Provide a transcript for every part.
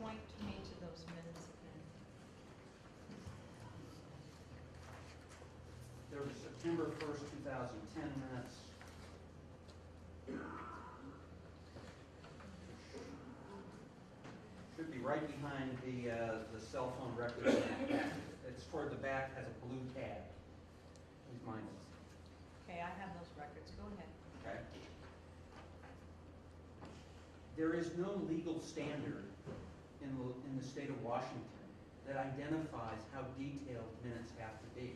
point me to those minutes again? There was September 1st, 2010 minutes. Should be right behind the cell phone record. It's toward the back, has a blue tag. He's mine. Okay, I have those records. Go ahead. Okay. There is no legal standard in the state of Washington that identifies how detailed minutes have to be.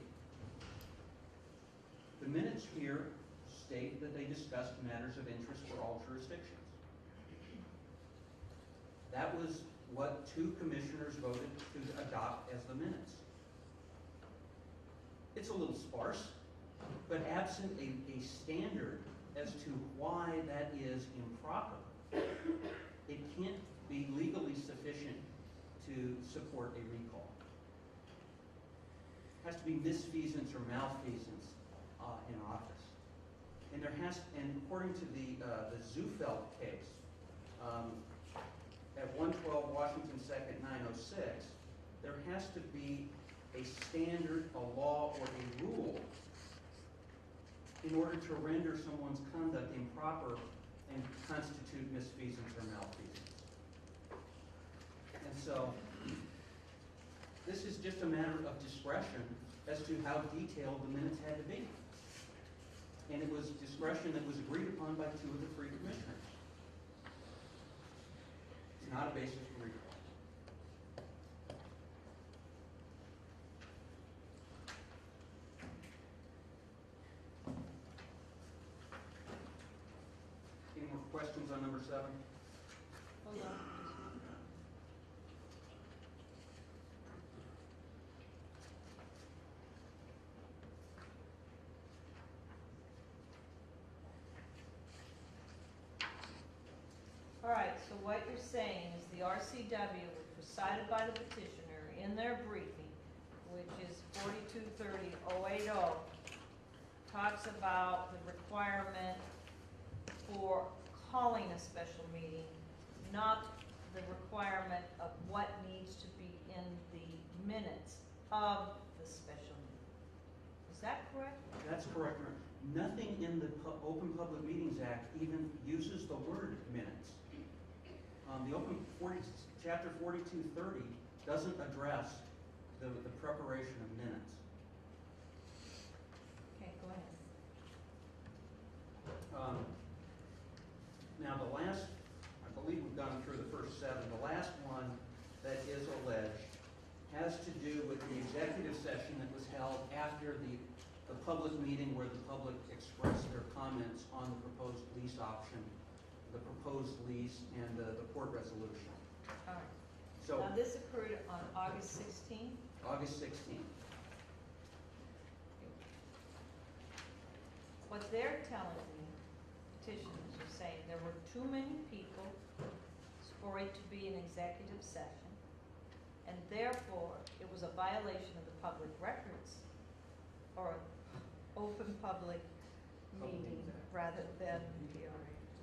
The minutes here state that they discussed matters of interest for all jurisdictions. That was what 2 commissioners voted to adopt as the minutes. It's a little sparse, but absent a standard as to why that is improper, it can't be legally sufficient to support a recall. It has to be misfeasance or malfeasance in office. And according to the Zufeld case, at 112 Washington 2nd 906, there has to be a standard, a law, or a rule in order to render someone's conduct improper and constitute misfeasance or malfeasance. And so, this is just a matter of discretion as to how detailed the minutes had to be. And it was discretion that was agreed upon by 2 of the 3 commissioners. It's not a basis for recall. Any more questions on number 7? Hold on. All right, so what you're saying is the RCW, which was cited by the petitioner in their briefing, which is 4230-080, talks about the requirement for calling a special meeting, not the requirement of what needs to be in the minutes of the special meeting. Is that correct? That's correct. Nothing in the Open Public Meetings Act even uses the word minutes. Chapter 4230 doesn't address the preparation of minutes. Okay, go ahead. Now I believe we've gone through the first 7. The last one that is alleged has to do with the executive session that was held after the public meeting where the public expressed their comments on the proposed lease option, the proposed lease, and the court resolution. All right. So, now this occurred on August 16th? August 16th. What they're telling me, petitioners are saying there were too many people for it to be an executive session, and therefore it was a violation of the public records or open public meeting rather than,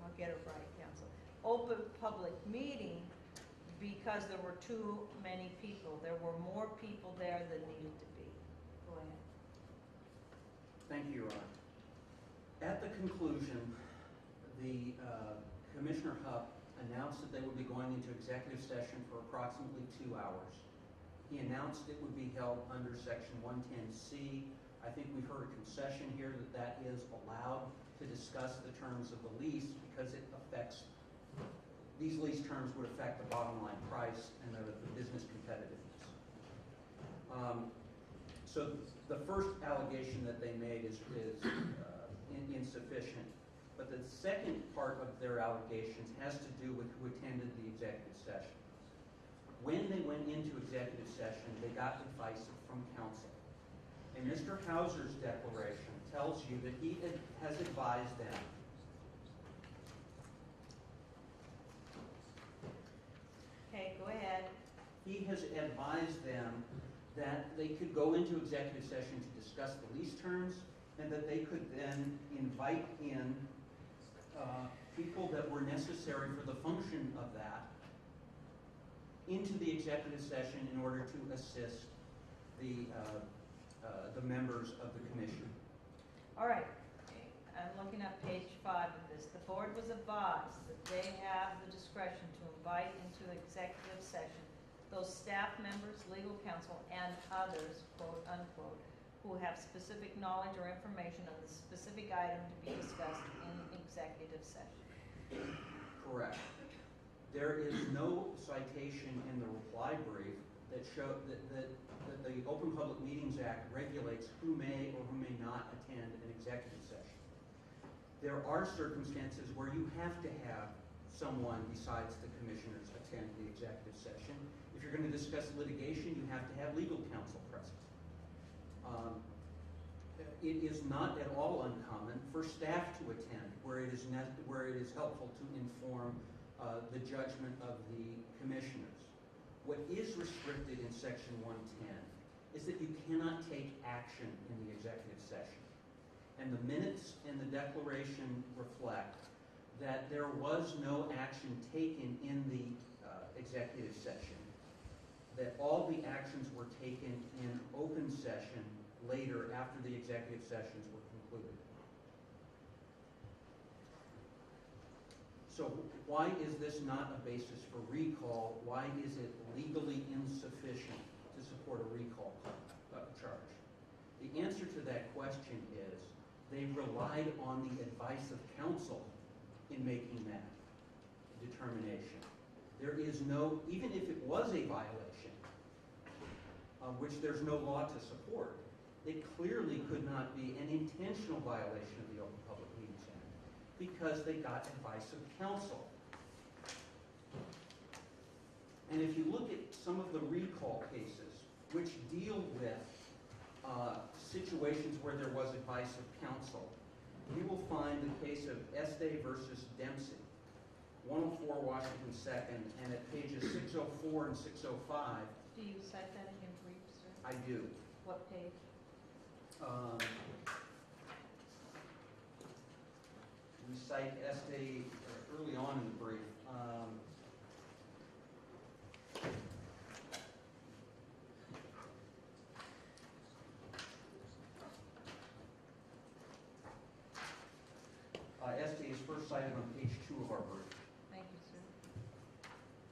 I'll get it right, counsel, open public meeting because there were too many people. There were more people there than needed to be. Go ahead. Thank you, Your Honor. At the conclusion, the Commissioner Hupp announced that they would be going into executive session for approximately 2 hours. He announced it would be held under Section 110C. I think we've heard a concession here that that is allowed to discuss the terms of the lease because it affects, these lease terms would affect the bottom line price and the business competitiveness. So the first allegation that they made is insufficient. But the second part of their allegations has to do with who attended the executive session. When they went into executive session, they got advice from counsel. And Mr. Hauser's declaration tells you that he has advised them Okay, go ahead. He has advised them that they could go into executive session to discuss the lease terms and that they could then invite in people that were necessary for the function of that into the executive session in order to assist the members of the commission. All right, I'm looking at page 5 of this. The board was advised that they have the discretion to invite into executive session those staff members, legal counsel, and others, quote unquote, who have specific knowledge or information on the specific item to be discussed in executive session. Correct. There is no citation in the reply brief that show that the Open Public Meetings Act regulates who may or who may not attend an executive session. There are circumstances where you have to have someone besides the commissioners attend the executive session. If you're going to discuss litigation, you have to have legal counsel present. It is not at all uncommon for staff to attend where it is helpful to inform the judgment of the commissioners. What is restricted in Section 110 is that you cannot take action in the executive session. And the minutes and the declaration reflect that there was no action taken in the executive session, that all the actions were taken in open session later after the executive sessions were concluded. So why is this not a basis for recall? Why is it legally insufficient to support a recall charge? The answer to that question is they relied on the advice of counsel in making that determination. There is no, even if it was a violation, which there's no law to support, it clearly could not be an intentional violation of the Open Public Meetings Act because they got advice of counsel. And if you look at some of the recall cases which deal with situations where there was advice of counsel, you will find the case of Estee versus Dempsey, 104 Washington 2nd, and at pages 604 and 605. Do you cite that in your brief, sir? I do. What page? We cite Estee early on in the brief. Estee is first cited on page 2 of our brief. Thank you, sir.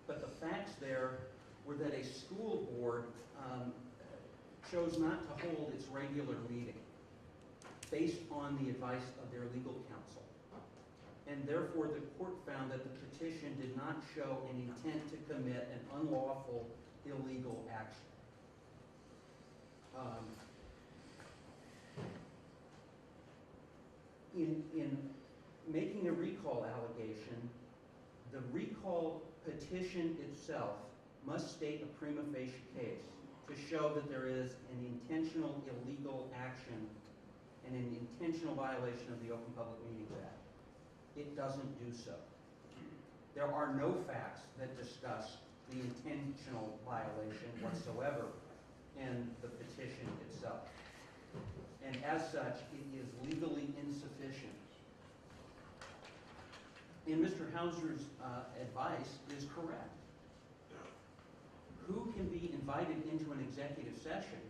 But the facts there were that a school board chose not to hold its regular meeting based on the advice of their legal counsel. And therefore, the court found that the petition did not show an intent to commit an unlawful, illegal action. In making a recall allegation, the recall petition itself must state a prima facie case to show that there is an intentional illegal action and an intentional violation of the Open Public Meetings Act. It doesn't do so. There are no facts that discuss the intentional violation whatsoever in the petition itself. And as such, it is legally insufficient. And Mr. Hauser's advice is correct. Who can be invited into an executive session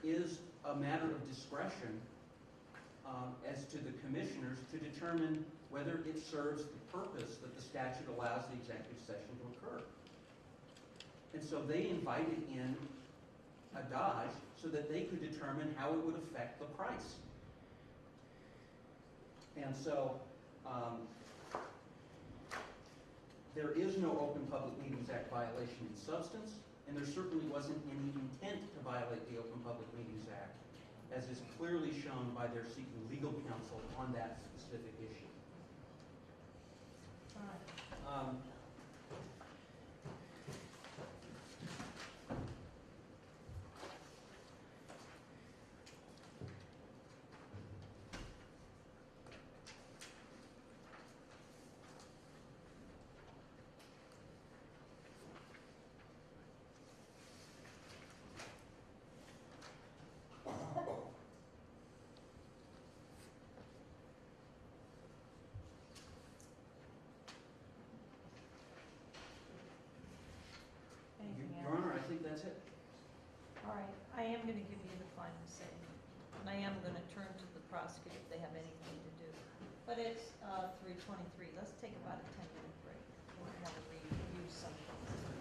is a matter of discretion as to the commissioners to determine whether it serves the purpose that the statute allows the executive session to occur. And so they invited in a Dodge so that they could determine how it would affect the price. And so there is no Open Public Meetings Act violation in substance, and there certainly wasn't any intent to violate the Open Public Meetings Act, as is clearly shown by their seeking legal counsel on that specific issue. I am gonna give you the final say, and I am gonna turn to the prosecutor if they have anything to do. But it's 3:23, let's take about a 10-minute break. We want to review something.